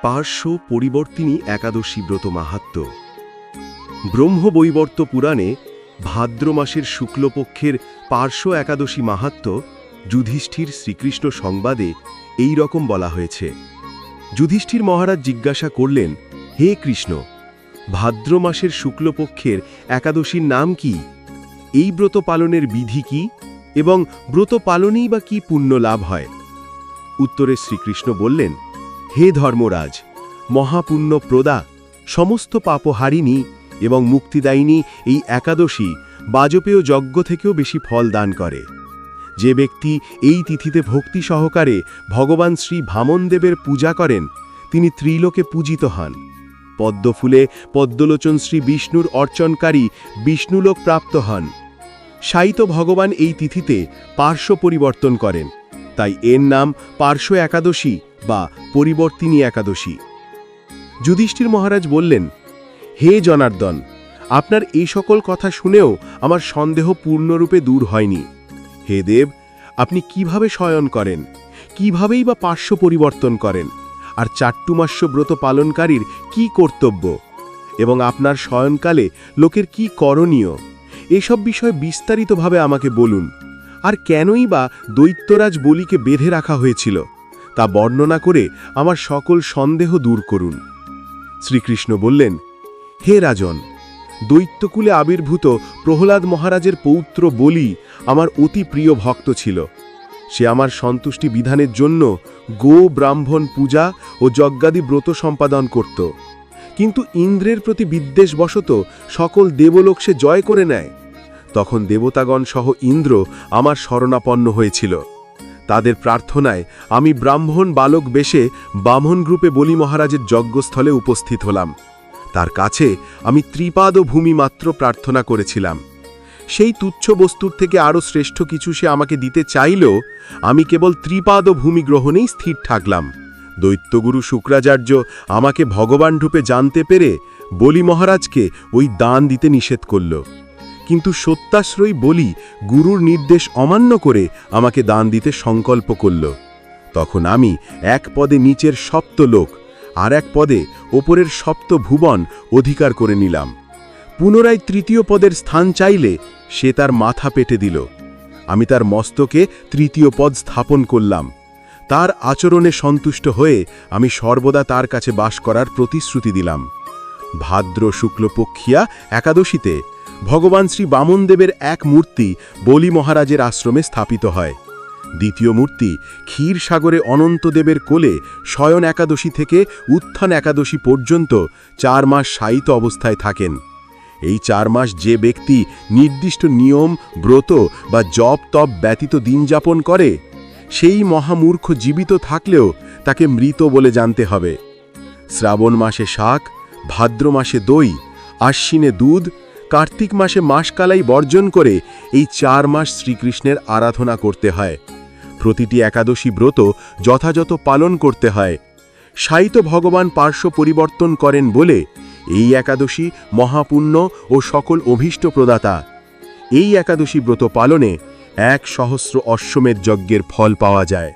পার্শ্ব পরিবর্তিনী একাদশী ব্রত মাহাত্ম্য। ব্রহ্মবৈবর্ত পুরাণে ভাদ্র মাসের শুক্লপক্ষের পার্শ্ব একাদশী মাহাত্ম্য যুধিষ্ঠির শ্রীকৃষ্ণ সংবাদে এই রকম বলা হয়েছে। যুধিষ্ঠির মহারাজ জিজ্ঞাসা করলেন, হে কৃষ্ণ, ভাদ্র মাসের শুক্লপক্ষের একাদশীর নাম কি? এই ব্রত পালনের বিধি কি এবং ব্রত পালনেই বা কি পুণ্য লাভ হয়? উত্তরে শ্রীকৃষ্ণ বললেন, হে ধর্মরাজ, মহাপুণ্য প্রদা, সমস্ত পাপহারিণী এবং মুক্তিদায়িনী এই একাদশী বাজপেয় যজ্ঞ থেকেও বেশি ফল দান করে। যে ব্যক্তি এই তিথিতে ভক্তি সহকারে ভগবান শ্রী ভামনদেবের পূজা করেন, তিনি ত্রিলোকে পূজিত হন। পদ্মফুলে পদ্মলোচন শ্রী বিষ্ণুর অর্চনকারী বিষ্ণুলোক প্রাপ্ত হন। শায়িত ভগবান এই তিথিতে পার্শ্ব পরিবর্তন করেন, তাই এর নাম পার্শ্ব একাদশী বা পরিবর্তিনী একাদশী। যুধিষ্ঠির মহারাজ বললেন, হে জনার্দন, আপনার এই সকল কথা শুনেও আমার সন্দেহ পূর্ণরূপে দূর হয়নি। হে দেব, আপনি কিভাবে শয়ন করেন, কিভাবেই বা পার্শ্ব পরিবর্তন করেন, আর চাট্টুমাস্য ব্রত পালনকারীর কি কর্তব্য এবং আপনার শয়নকালে লোকের কি করণীয়, এসব বিষয়ে বিস্তারিতভাবে আমাকে বলুন। আর কেনই বা দৈত্যরাজ বলিকে বেঁধে রাখা হয়েছিল, তা বর্ণনা করে আমার সকল সন্দেহ দূর করুন। শ্রীকৃষ্ণ বললেন, হে রাজন, দৈত্যকুলে আবির্ভূত প্রহ্লাদ মহারাজের পৌত্র বলি আমার অতি প্রিয় ভক্ত ছিল। সে আমার সন্তুষ্টি বিধানের জন্য গো ব্রাহ্মণ পূজা ও যজ্ঞাদি ব্রত সম্পাদন করত, কিন্তু ইন্দ্রের প্রতি বিদ্বেষবশত সকল দেবলোক সে জয় করে নেয়। তখন দেবতাগণ সহ ইন্দ্র আমার শরণাপন্ন হয়েছিল। তাদের প্রার্থনায় আমি ব্রাহ্মণ বালক বেশে বামন গ্রুপে বলি মহারাজের যজ্ঞস্থলে উপস্থিত হলাম। তার কাছে আমি ত্রিপাদ ভূমি মাত্র প্রার্থনা করেছিলাম। সেই তুচ্ছ বস্তুর থেকে আরও শ্রেষ্ঠ কিছু সে আমাকে দিতে চাইলেও আমি কেবল ত্রিপাদ ভূমি গ্রহণেই স্থির থাকলাম। দৈত্যগুরু শুক্রাচার্য আমাকে ভগবান রূপে জানতে পেরে বলি মহারাজকে ওই দান দিতে নিষেধ করল, কিন্তু সত্যাশ্রয়ী বলি গুরুর নির্দেশ অমান্য করে আমাকে দান দিতে সংকল্প করল। তখন আমি এক পদে নিচের সপ্ত লোক আর এক পদে ওপরের সপ্ত ভুবন অধিকার করে নিলাম। পুনরায় তৃতীয় পদের স্থান চাইলে সে তার মাথা পেটে দিল। আমি তার মস্তকে তৃতীয় পদ স্থাপন করলাম। তার আচরণে সন্তুষ্ট হয়ে আমি সর্বদা তার কাছে বাস করার প্রতিশ্রুতি দিলাম। ভাদ্র শুক্লপক্ষিয়া একাদশীতে ভগবান শ্রী বামনদেবের এক মূর্তি বলি মহারাজের আশ্রমে স্থাপিত হয়। দ্বিতীয় মূর্তি ক্ষীরসাগরে অনন্তদেবের কোলে শয়ন একাদশী থেকে উত্থান একাদশী পর্যন্ত 4 মাস শায়িত অবস্থায় থাকেন। এই 4 মাস যে ব্যক্তি নির্দিষ্ট নিয়ম, ব্রত বা জপ তপ ব্যতীত দিন যাপন করে, সেই মহামূর্খ জীবিত থাকলেও তাকে মৃত বলে জানতে হবে। শ্রাবণ মাসে শাক, ভাদ্র মাসে দই, আশ্বিনে দুধ, কার্তিক মাসে মাসকালাই বর্জন করে এই 4 মাস শ্রীকৃষ্ণের আরাধনা করতে হয়। প্রতিটি একাদশী ব্রত যথাযথ পালন করতে হয়। শায়িত ভগবান পার্শ্ব পরিবর্তন করেন বলে এই একাদশী মহাপুণ্য ও সকল অভীষ্ট প্রদাতা। এই একাদশী ব্রত পালনে 1,000 অশ্বমেধ যজ্ঞের ফল পাওয়া যায়।